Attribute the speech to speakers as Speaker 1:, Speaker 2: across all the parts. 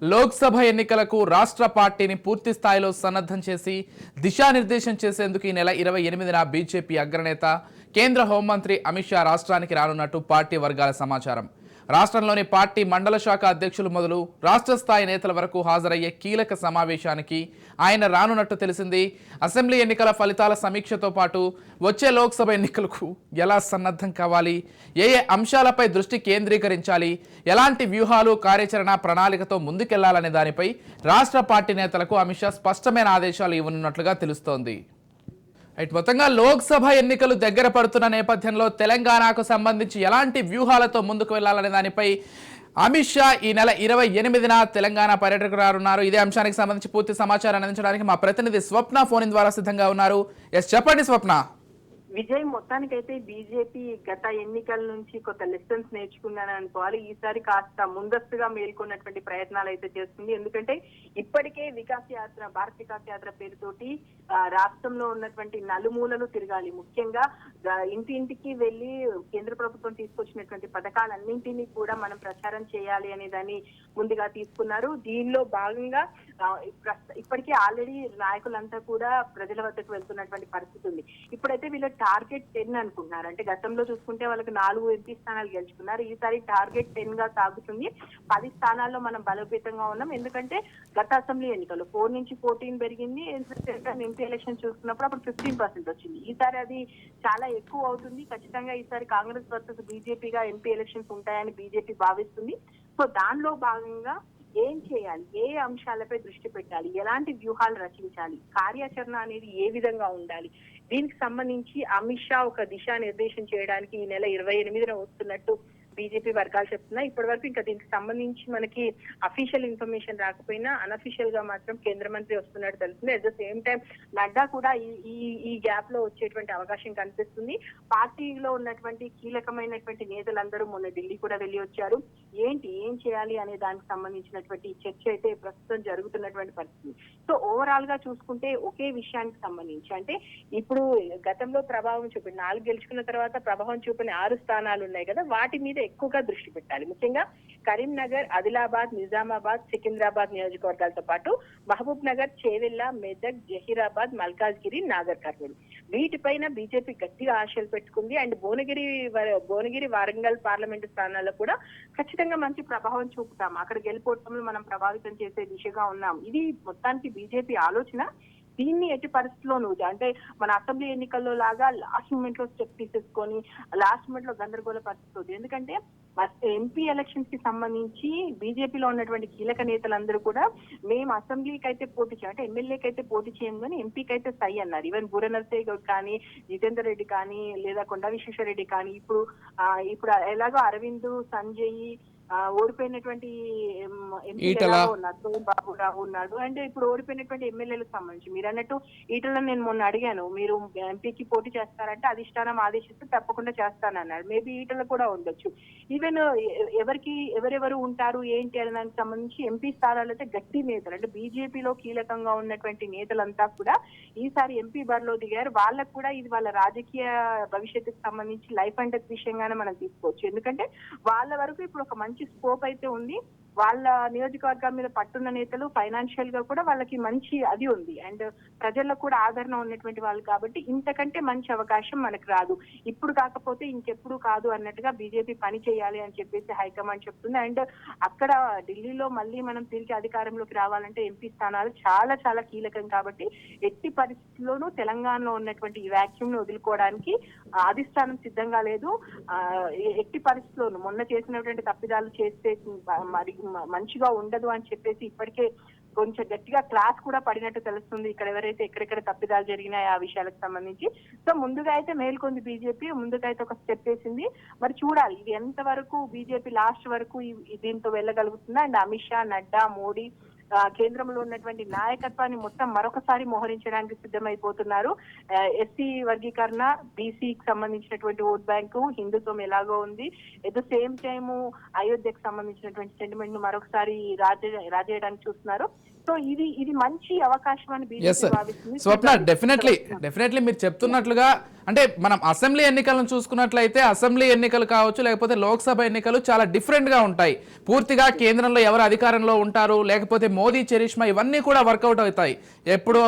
Speaker 1: లోక్సభ ఎన్నికలకు రాష్ట్ర పార్టీని పూర్తి స్థాయిలో సన్నద్ధం చేసి దిశానిర్దేశం చేసేందుకు ఈ నెల 28న బీజేపీ అగ్రనేత కేంద్ర హోంమంత్రి అమిత్ షా రాష్ట్రానికి రానున్నట్టు పార్టీ వర్గాల సమాచారం. రాష్ట్రంలోని పార్టీ మండల శాఖ అధ్యక్షులు మొదలు రాష్ట్ర స్థాయి నేతల వరకు హాజరయ్యే కీలక సమావేశానికి ఆయన రానున్నట్టు తెలిసింది. అసెంబ్లీ ఎన్నికల ఫలితాల సమీక్షతో పాటు వచ్చే లోక్సభ ఎన్నికలకు ఎలా సన్నద్ధం కావాలి, ఏ అంశాలపై దృష్టి కేంద్రీకరించాలి, ఎలాంటి వ్యూహాలు కార్యాచరణ ప్రణాళికతో ముందుకెళ్లాలనే దానిపై రాష్ట్ర పార్టీ నేతలకు అమిత్ షా స్పష్టమైన ఆదేశాలు ఇవ్వనున్నట్లుగా తెలుస్తోంది. మొత్తంగా లోక్సభ ఎన్నికలు దగ్గర పడుతున్న నేపథ్యంలో తెలంగాణకు సంబంధించి ఎలాంటి వ్యూహాలతో ముందుకు వెళ్లాలనే దానిపై అమిత్ షా ఈ నెల 28న తెలంగాణ పర్యటనకు రానున్నారు. ఇదే అంశానికి సంబంధించి పూర్తి సమాచారాన్ని అందించడానికి మా ప్రతినిధి స్వప్న ఫోన్ ద్వారా సిద్ధంగా ఉన్నారు. చెప్పండి స్వప్న.
Speaker 2: విజయ్, మొత్తానికైతే బీజేపీ గత ఎన్నికల నుంచి కొంత లెసన్స్ నేర్చుకుందని అనుకోవాలి. ఈసారి కాస్త ముందస్తుగా మేల్కొన్నటువంటి ప్రయత్నాలు అయితే చేస్తుంది. ఎందుకంటే ఇప్పటికే వికాస్ యాత్ర, భారత్ వికాస్ యాత్ర పేరుతోటి రాష్ట్రంలో ఉన్నటువంటి నలుమూలలు తిరగాలి. ముఖ్యంగా ఇంటింటికి వెళ్లి కేంద్ర ప్రభుత్వం తీసుకొచ్చినటువంటి పథకాలన్నింటినీ కూడా మనం ప్రచారం చేయాలి అనే దాన్ని ముందుగా తీసుకున్నారు. దీనిలో భాగంగా ఇప్పటికే ఆల్రెడీ నాయకులంతా కూడా ప్రజల వద్దకు వెళ్తున్నటువంటి పరిస్థితి ఉంది. ఇప్పుడైతే వీళ్ళ టార్గెట్ 10 అనుకుంటున్నారు. అంటే గతంలో చూసుకుంటే వాళ్ళకి 4 ఎంపీ స్థానాలు గెలుచుకున్నారు. ఈసారి టార్గెట్ 10 గా సాగుతుంది. 10 స్థానాల్లో మనం బలోపేతంగా ఉన్నాం. ఎందుకంటే గత అసెంబ్లీ ఎన్నికలు 4 నుంచి 14 పెరిగింది. ఎంపీ ఎలక్షన్ చూసుకున్నప్పుడు అప్పుడు 15% వచ్చింది. ఈసారి అది చాలా ఎక్కువ అవుతుంది. ఖచ్చితంగా ఈసారి కాంగ్రెస్ వర్సెస్ బీజేపీగా ఎంపీ ఎలక్షన్స్ ఉంటాయని బీజేపీ భావిస్తుంది. సో దానిలో భాగంగా ఏం చేయాలి, ఏ అంశాలపై దృష్టి పెట్టాలి, ఎలాంటి వ్యూహాలు రచించాలి, కార్యాచరణ అనేది ఏ విధంగా ఉండాలి, దీనికి సంబంధించి అమిత్ షా ఒక దిశానిర్దేశం చేయడానికి ఈ నెల 28న వస్తున్నట్టు బీజేపీ వర్గాలు చెప్తున్నాయి. ఇప్పటి వరకు ఇంకా దీనికి సంబంధించి మనకి అఫీషియల్ ఇన్ఫర్మేషన్ రాకపోయినా అనఫీషియల్ గా మాత్రం కేంద్ర మంత్రి వస్తున్నట్టు తెలుస్తుంది. At the same time Nadda కూడా ఈ గ్యాప్ లో వచ్చేటువంటి అవకాశం కనిపిస్తుంది. పార్టీలో ఉన్నటువంటి కీలకమైనటువంటి నేతలందరూ మొన్న ఢిల్లీ కూడా వెళ్ళి వచ్చారు. ఏం చేయాలి అనే దానికి సంబంధించినటువంటి చర్చ అయితే ప్రస్తుతం జరుగుతున్నటువంటి పరిస్థితి. సో ఓవరాల్ గా చూసుకుంటే ఒకే విషయానికి సంబంధించి, అంటే ఇప్పుడు గతంలో ప్రభావం చూపిన 4 గెలుచుకున్న తర్వాత ప్రభావం చూపిన 6 స్థానాలు ఉన్నాయి కదా, వాటి మీద ఎక్కువగా దృష్టి పెట్టాలి. ముఖ్యంగా కరీంనగర్, ఆదిలాబాద్, నిజామాబాద్, సికింద్రాబాద్ నియోజకవర్గాలతో పాటు మహబూబ్ నగర్, చేవెళ్ల, మెదక్, జహీరాబాద్, మల్కాజ్గిరి, నాగర్ కర్నూలు వీటిపైన బీజేపీ గట్టిగా ఆశలు పెట్టుకుంది. అండ్ భువనగిరి, వరంగల్ పార్లమెంటు స్థానాల్లో కూడా ఖచ్చితంగా మంచి ప్రభావం చూపుతాం, అక్కడ గెలుపోవటంలో మనం ప్రభావితం చేసే దిశగా ఉన్నాం. ఇది మొత్తానికి బీజేపీ ఆలోచన. దీన్ని ఎట్టి పరిస్థితుల్లోనూ, అంటే మన అసెంబ్లీ ఎన్నికల్లో లాగా లాస్ట్ మూమెంట్ లో స్టెప్ తీసేసుకొని లాస్ట్ మూమెంట్ లో గందరగోళ పరిస్థితి. ఎందుకంటే ఎంపీ ఎలక్షన్స్ కి సంబంధించి బీజేపీలో ఉన్నటువంటి కీలక నేతలందరూ కూడా మేము అసెంబ్లీకి అయితే పోటీ చేయం, అంటే ఎమ్మెల్యేకి అయితే పోటీ చేయం కానీ ఎంపీకి అయితే సై అన్నారు. ఈవెన్ బూర నరసయ్య గౌడ్ కానీ, జితేందర్ రెడ్డి కానీ, లేదా కొండా విశ్వేశ్వర రెడ్డి కానీ, ఇప్పుడు ఎలాగో అరవింద్, సంజయ్ ఓడిపోయినటువంటి ఎంపీ సోమ్ బాబురావు ఉన్నాడు. అండ్ ఇప్పుడు ఓడిపోయినటువంటి ఎమ్మెల్యేలకు సంబంధించి మీరు అన్నట్టు ఈటలను నేను మొన్న అడిగాను, మీరు ఎంపీకి పోటీ చేస్తారంటే అధిష్టానం ఆదేశిస్తే తప్పకుండా చేస్తానన్నాడు. మేబీ ఈటలు కూడా ఉండొచ్చు. ఈవెన్ ఎవరెవరు ఉంటారు ఏంటి అనే దానికి సంబంధించి ఎంపీ స్థానాలు అయితే గట్టి నేతలు, అంటే బీజేపీలో కీలకంగా ఉన్నటువంటి నేతలంతా కూడా ఈసారి ఎంపీ బరిలో దిగారు. వాళ్ళకు కూడా ఇది వాళ్ళ రాజకీయ భవిష్యత్తుకు సంబంధించి లైఫ్ అండ్ డెత్ విషయంగానే మనం తీసుకోవచ్చు. ఎందుకంటే వాళ్ళ వరకు ఇప్పుడు ఒక మంచి స్కోప్ అయితే ఉంది. వాళ్ళ నియోజకవర్గం మీద పట్టున్న నేతలు, ఫైనాన్షియల్ గా కూడా వాళ్ళకి మంచి అది ఉంది. అండ్ ప్రజల్లో కూడా ఆదరణ ఉన్నటువంటి వాళ్ళు కాబట్టి ఇంతకంటే మంచి అవకాశం మనకు రాదు. ఇప్పుడు కాకపోతే ఇంకెప్పుడు కాదు అన్నట్టుగా బీజేపీ పని చేయాలి అని చెప్పేసి హైకమాండ్ చెప్తుంది. అండ్ అక్కడ ఢిల్లీలో మళ్ళీ మనం తిరిగి అధికారంలోకి రావాలంటే ఎంపీ స్థానాలు చాలా చాలా కీలకం కాబట్టి ఎట్టి పరిస్థితుల్లోనూ తెలంగాణలో ఉన్నటువంటి ఈ వ్యాక్యూమ్ ను వదులుకోవడానికి అధిష్టానం సిద్ధంగా లేదు. ఎట్టి పరిస్థితుల్లోనూ మొన్న చేసినటువంటి తప్పిదాలు చేస్తే మరి మంచిగా ఉండదు అని చెప్పేసి ఇప్పటికే కొంచెం గట్టిగా క్లాస్ కూడా పడినట్టు తెలుస్తుంది. ఇక్కడ ఎవరైతే ఎక్కడెక్కడ తప్పిదాలు జరిగినాయి ఆ విషయాలకు సంబంధించి. సో ముందుగా అయితే మేల్కొంది బీజేపీ, ముందుగా అయితే ఒక స్టెప్ వేసింది. మరి చూడాలి ఇది ఎంత వరకు బీజేపీ లాస్ట్ వరకు దీంతో వెళ్ళగలుగుతుందా. అండ్ అమిత్ షా, నడ్డా, మోడీ కేంద్రంలో ఉన్నటువంటి నాయకత్వాన్ని మొత్తం మరొకసారి మోహరించడానికి సిద్ధమైపోతున్నారు. ఎస్సీ వర్గీకరణ, బీసీకి సంబంధించినటువంటి ఓట్ బ్యాంకు, హిందుత్వం ఎలాగో ఉంది. ఎట్ ద సేమ్ టైమ్ అయోధ్యకు సంబంధించినటువంటి సెంటిమెంట్ ను మరొకసారి రాజేయడానికి చూస్తున్నారు. సో ఇది మంచి అవకాశం అని
Speaker 1: ఎస్
Speaker 2: బీజేపీ
Speaker 1: సార్.
Speaker 2: భావిస్తుంది.
Speaker 1: స్వప్న, డెఫినెట్లీ మీరు చెప్తున్నట్లుగా అంటే మనం అసెంబ్లీ ఎన్నికలను చూసుకున్నట్లయితే అసెంబ్లీ ఎన్నికలు కావచ్చు, లేకపోతే లోక్సభ ఎన్నికలు చాలా డిఫరెంట్ గా ఉంటాయి. పూర్తిగా కేంద్రంలో ఎవరు అధికారంలో ఉంటారు, లేకపోతే మోదీ చరిష్మా, ఇవన్నీ కూడా వర్కౌట్ అవుతాయి ఎప్పుడు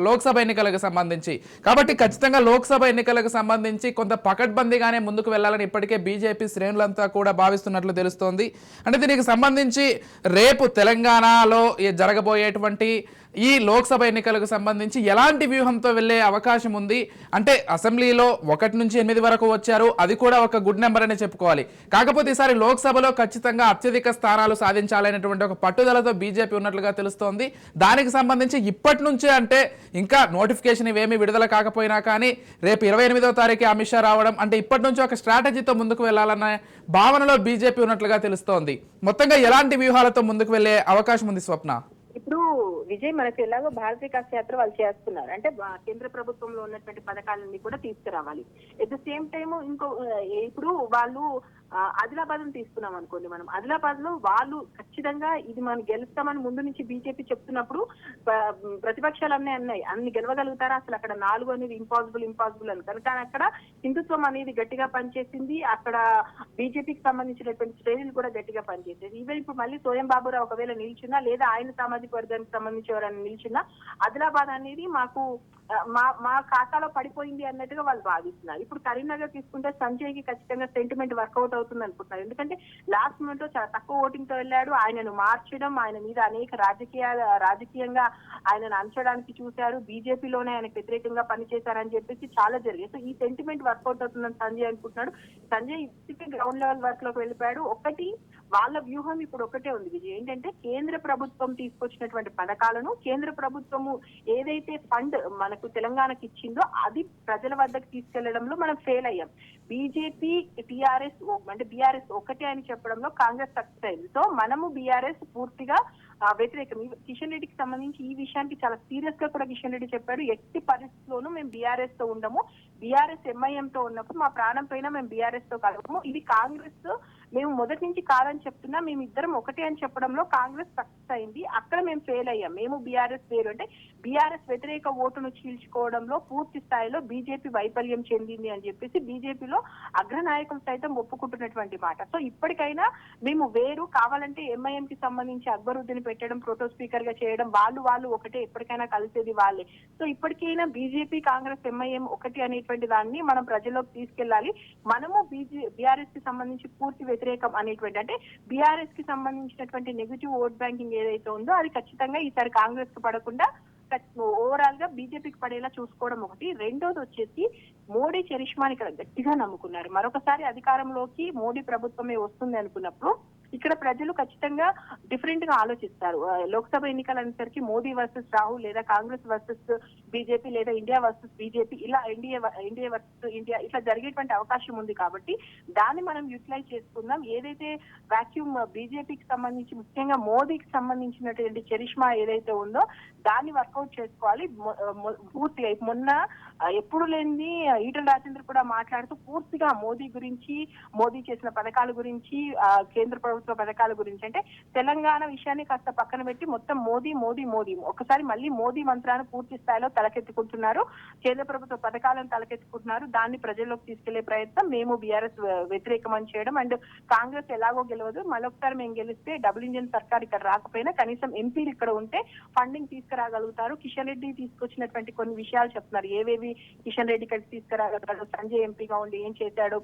Speaker 1: లోక్సభ ఎన్నికలకు సంబంధించి. కాబట్టి ఖచ్చితంగా లోక్సభ ఎన్నికలకు సంబంధించి కొంత పకడ్బందీగానే ముందుకు వెళ్ళాలని ఇప్పటికే బీజేపీ శ్రేణులంతా కూడా భావిస్తున్నట్లు తెలుస్తోంది. అంటే దీనికి సంబంధించి రేపు తెలంగాణలో జరగబోయేటువంటి ఈ లోక్సభ ఎన్నికలకు సంబంధించి ఎలాంటి వ్యూహంతో వెళ్లే అవకాశం ఉంది? అంటే అసెంబ్లీలో 1 నుంచి 8 వరకు వచ్చారు, అది కూడా ఒక గుడ్ నెంబర్ అనే చెప్పుకోవాలి. కాకపోతే ఈసారి లోక్సభలో ఖచ్చితంగా అత్యధిక స్థానాలు సాధించాలనేటువంటి ఒక పట్టుదలతో బీజేపీ ఉన్నట్లుగా తెలుస్తోంది. దానికి సంబంధించి ఇప్పటి నుంచే, అంటే ఇంకా నోటిఫికేషన్ ఇవేమీ విడుదల కాకపోయినా కానీ రేపు 28వ తారీఖు అమిత్ షా రావడం అంటే ఇప్పటి నుంచి ఒక స్ట్రాటజీతో ముందుకు వెళ్లాలన్న భావనలో బీజేపీ ఉన్నట్లుగా తెలుస్తోంది. మొత్తంగా ఎలాంటి వ్యూహాలతో ముందుకు వెళ్లే అవకాశం ఉంది స్వప్న?
Speaker 2: ఇప్పుడు విజయ్, మనకు ఎలాగో భారత వికాస్ యాత్ర వాళ్ళు చేస్తున్నారు, అంటే కేంద్ర ప్రభుత్వంలో ఉన్నటువంటి పథకాలన్నీ కూడా తీసుకురావాలి. ఎట్ ద సేమ్ టైమ్ ఇప్పుడు వాళ్ళు ఆదిలాబాద్ తీసుకున్నాం అనుకోండి, మనం ఆదిలాబాద్ లో వాళ్ళు ఖచ్చితంగా ఇది మనం గెలుస్తామని ముందు నుంచి బీజేపీ చెప్తున్నప్పుడు ప్రతిపక్షాలు అన్నాయి అన్ని గెలవగలుగుతారా, అసలు అక్కడ 4 అనేది ఇంపాసిబుల్ అని. కానీ అక్కడ హిందుత్వం అనేది గట్టిగా పనిచేసింది, అక్కడ బీజేపీకి సంబంధించినటువంటి శ్రేణులు కూడా గట్టిగా పనిచేసేది. ఈవెన్ ఇప్పుడు మళ్ళీ సోయం బాబురావు ఒకవేళ నిల్చున్నా, లేదా ఆయన సామాజిక వర్గానికి సంబంధించి ఎవరైనా నిల్చున్నా, ఆదిలాబాద్ అనేది మాకు మా ఖాతాలో పడిపోయింది అన్నట్టుగా వాళ్ళు భావిస్తున్నారు. ఇప్పుడు కరీంనగర్ తీసుకుంటే సంజయ్ కి ఖచ్చితంగా సెంటిమెంట్ వర్కౌట్ అవుతుంది అనుకుంటున్నారు. ఎందుకంటే లాస్ట్ మినిట్ లో చాలా తక్కువ ఓటింగ్ తో వెళ్ళాడు, ఆయనను మార్చడం, ఆయన మీద అనేక రాజకీయంగా ఆయనను అంచడానికి చూశారు, బీజేపీలోనే ఆయనకు వ్యతిరేకంగా పనిచేశారని చెప్పేసి చాలా జరిగాయి. సో ఈ సెంటిమెంట్ వర్కౌట్ అవుతుందని సంజయ్ అనుకుంటున్నాడు. సంజయ్ ఇప్పటికే గ్రౌండ్ లెవెల్ వర్క్ లోకి వెళ్ళిపోయాడు. ఒకటి వాళ్ళ వ్యూహం ఇప్పుడు ఒకటే ఉంది విజయ్, ఏంటంటే కేంద్ర ప్రభుత్వం తీసుకొచ్చినటువంటి పథకాలను, కేంద్ర ప్రభుత్వము ఏదైతే ఫండ్ మనకు తెలంగాణకి ఇచ్చిందో అది ప్రజల వద్దకు తీసుకెళ్లడంలో మనం ఫెయిల్ అయ్యాం. బీజేపీ బీఆర్ఎస్ ఒకటే అని చెప్పడంలో కాంగ్రెస్ సక్సెస్ అయింది. సో మనము బీఆర్ఎస్ పూర్తిగా వ్యతిరేకం. కిషన్ రెడ్డికి సంబంధించి ఈ విషయానికి చాలా సీరియస్ గా కూడా కిషన్ రెడ్డి చెప్పాడు, ఎట్టి పరిస్థితుల్లోనూ మేము బీఆర్ఎస్ తో ఉండము, బీఆర్ఎస్ ఎంఐఎం తో ఉన్నప్పుడు మా ప్రాణం పైన మేము బీఆర్ఎస్ తో కలవము. ఇది కాంగ్రెస్ మేము మొదటి నుంచి కాదని చెప్తున్నా, మేము ఇద్దరం ఒకటే అని చెప్పడంలో కాంగ్రెస్ సక్సెస్ అయింది, అక్కడ మేము ఫెయిల్ అయ్యాం. మేము బీఆర్ఎస్ వేరు, అంటే బీఆర్ఎస్ వ్యతిరేక ఓటును చీల్చుకోవడంలో పూర్తి స్థాయిలో బీజేపీ వైఫల్యం చెందింది అని చెప్పేసి బీజేపీలో అగ్రనాయకులు సైతం ఒప్పుకుంటున్నటువంటి మాట. సో ఇప్పటికైనా మేము వేరు, కావాలంటే ఎంఐఎం కి సంబంధించి అక్బరుద్దీన్ పెట్టడం, ప్రోటో స్పీకర్ గా చేయడం, వాళ్ళు ఒకటే, ఎప్పటికైనా కలిసేది వాళ్ళే. సో ఇప్పటికైనా బీజేపీ, కాంగ్రెస్, ఎంఐఎం ఒకటి అనేటువంటి దాన్ని మనం ప్రజల్లోకి తీసుకెళ్లాలి. మనము బీఆర్ఎస్ కి సంబంధించి పూర్తి వ్యతిరేకం అనేటువంటి, అంటే బీఆర్ఎస్ కి సంబంధించినటువంటి నెగిటివ్ ఓట్ బ్యాంకింగ్ ఏదైతే ఉందో అది ఖచ్చితంగా ఈసారి కాంగ్రెస్ కు పడకుండా ఓవరాల్ గా బీజేపీకి పడేలా చూసుకోవడం ఒకటి. రెండోది వచ్చేసి మోడీ చరిష్మాని ఇక్కడ గట్టిగా నమ్ముకున్నారు. మరొకసారి అధికారంలోకి మోడీ ప్రభుత్వమే వస్తుంది అనుకున్నప్పుడు ఇక్కడ ప్రజలు ఖచ్చితంగా డిఫరెంట్ గా ఆలోచిస్తారు. లోక్సభ ఎన్నికలు అనేసరికి మోదీ వర్సెస్ రాహుల్, లేదా కాంగ్రెస్ వర్సెస్ బీజేపీ, లేదా ఇండియా వర్సెస్ బీజేపీ, ఇలా ఇండియా వర్సెస్ ఇండియా ఇట్లా జరిగేటువంటి అవకాశం ఉంది. కాబట్టి దాన్ని మనం యూటిలైజ్ చేసుకుందాం. ఏదైతే వాక్యూమ్ బీజేపీకి సంబంధించి, ముఖ్యంగా మోదీకి సంబంధించినటువంటి చరిష్మా ఏదైతే ఉందో దాన్ని వర్కౌట్ చేసుకోవాలి పూర్తిగా. మొన్న ఎప్పుడు లేని ఈటల రాజేంద్ర కూడా మాట్లాడుతూ పూర్తిగా మోదీ గురించి, మోదీ చేసిన పథకాల గురించి, కేంద్ర ప్రభుత్వ పథకాల గురించి, అంటే తెలంగాణ విషయాన్ని కాస్త పక్కన పెట్టి మొత్తం మోదీ మోదీ మోదీ, ఒకసారి మళ్ళీ మోదీ మంత్రాన్ని పూర్తి స్థాయిలో తలకెత్తుకుంటున్నారు, కేంద్ర ప్రభుత్వ పథకాలను తలకెత్తుకుంటున్నారు. దాన్ని ప్రజల్లోకి తీసుకెళ్లే ప్రయత్నం, మేము బీఆర్ఎస్ వ్యతిరేకమని చేయడం. అండ్ కాంగ్రెస్ ఎలాగో గెలవదు, మరొకసారి మేము గెలిస్తే డబుల్ ఇంజిన్ సర్కార్ ఇక్కడ రాకపోయినా కనీసం ఎంపీలు ఇక్కడ ఉంటే ఫండింగ్ తీసుకురాగలుగుతారు. కిషన్ రెడ్డి తీసుకొచ్చినటువంటి కొన్ని విషయాలు చెప్తున్నారు, ఏవేవి కిషన్ రెడ్డి కలిసి తీసుకురాగలుగుతాడు, సంజయ్ ఎంపీగా ఉండి ఏం చేశాడు,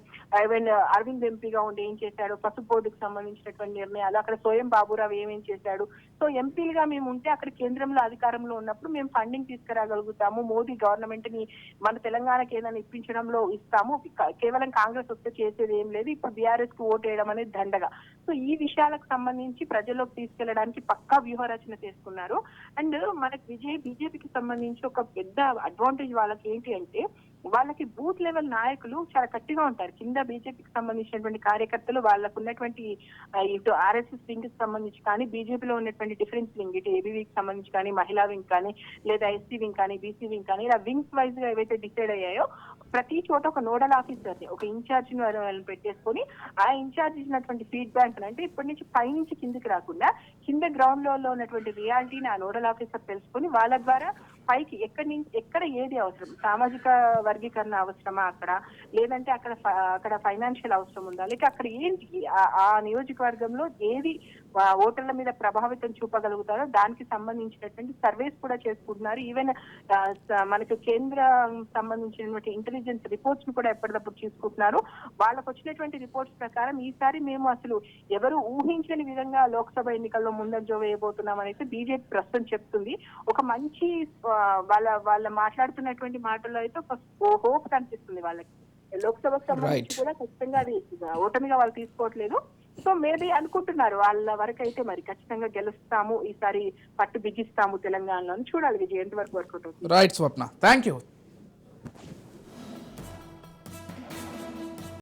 Speaker 2: అరవింద్ ఎంపీగా ఉండి ఏం చేశాడు, పసుపు బోర్డుకు సంబంధించినటువంటి నిర్ణయాలు, అక్కడ సోయం బాబురావు ఏమేం చేశాడు. సో ఎంపీలుగా మేము ఉంటే అక్కడ కేంద్రంలో అధికారంలో ఉన్నప్పుడు మేము ఫండింగ్ తీసుకురాగలుగుతాము, మోదీ గవర్నమెంట్ ని మన తెలంగాణకి ఏదైనా ఇప్పించడంలో ఇస్తాము, కేవలం కాంగ్రెస్ వస్తే చేసేది ఏం లేదు, ఇప్పుడు బీఆర్ఎస్ కు ఓటు వేయడం అనేది దండగా. సో ఈ విషయాలకు సంబంధించి ప్రజల్లోకి తీసుకెళ్లడానికి పక్కా వ్యూహ రచన చేసుకున్నారు. అండ్ మనకి బీజేపీకి సంబంధించి ఒక పెద్ద అడ్వాంటేజ్ వాళ్ళకి ఏంటి అంటే, వాళ్ళకి బూత్ లెవెల్ నాయకులు చాలా గట్టిగా ఉంటారు. కింద బీజేపీకి సంబంధించినటువంటి కార్యకర్తలు వాళ్ళకు ఉన్నటువంటి ఇటు ఆర్ఎస్ఎస్ వింగ్ కి సంబంధించి కానీ, బీజేపీలో ఉన్నటువంటి డిఫరెన్స్ వింగ్, ఇటు ఏబీవీకి సంబంధించి కానీ, మహిళా వింగ్ కానీ, లేదా ఎస్సీ వింగ్ కానీ, బీసీ వింగ్ కానీ, ఇలా వింగ్స్ వైజ్ గా ఏవైతే డిసైడ్ అయ్యాయో ప్రతి చోట ఒక నోడల్ ఆఫీసర్ ని, ఒక ఇన్ఛార్జ్ ని వాళ్ళని పెట్టేసుకొని ఆ ఇన్ఛార్జ్ ఇచ్చినటువంటి ఫీడ్బ్యాక్ అంటే ఇప్పటి నుంచి పైనుంచి కిందికి రాకుండా కింద గ్రౌండ్ లో ఉన్నటువంటి రియాలిటీని ఆ నోడల్ ఆఫీసర్ తెలుసుకొని వాళ్ళ ద్వారా పైకి ఎక్కడ ఏది అవసరం, సామాజిక వర్గీకరణ అవసరమా అక్కడ, లేదంటే అక్కడ ఫైనాన్షియల్ అవసరం ఉందా, లేక అక్కడ ఏంటి ఆ నియోజకవర్గంలో ఏది ఓటర్ల మీద ప్రభావితం చూపగలుగుతారో దానికి సంబంధించినటువంటి సర్వేస్ కూడా చేసుకుంటున్నారు. ఈవెన్ మనకు కేంద్రం సంబంధించినటువంటి ఇంటెలిజెన్స్ రిపోర్ట్స్ ను కూడా ఎప్పటికప్పుడు తీసుకుంటున్నారు. వాళ్ళకు వచ్చినటువంటి రిపోర్ట్స్ ప్రకారం ఈసారి మేము అసలు ఎవరు ఊహించని విధంగా లోక్సభ ఎన్నికల్లో ముందంజ వేయబోతున్నాం అనేది బీజేపీ ప్రస్తుతం చెప్తుంది. ఒక మంచి వాళ్ళ మాట్లాడుతున్నటువంటి మాటల్లో అయితే ఒక హోప్ కనిపిస్తుంది వాళ్ళకి. లోక్సభకు సంబంధించి కూడా ఖచ్చితంగా అది ఓటమిగా వాళ్ళు తీసుకోవట్లేదు. సో మేబీ అనుకుంటున్నారు వాళ్ళ వరకు అయితే మరి ఖచ్చితంగా గెలుస్తాము, ఈసారి పట్టు బిగిస్తాము తెలంగాణలో. చూడాలి విజయ్ ఎంతవరకు వర్కౌట్ అవుతుంది.
Speaker 1: Right Swapna, thank you.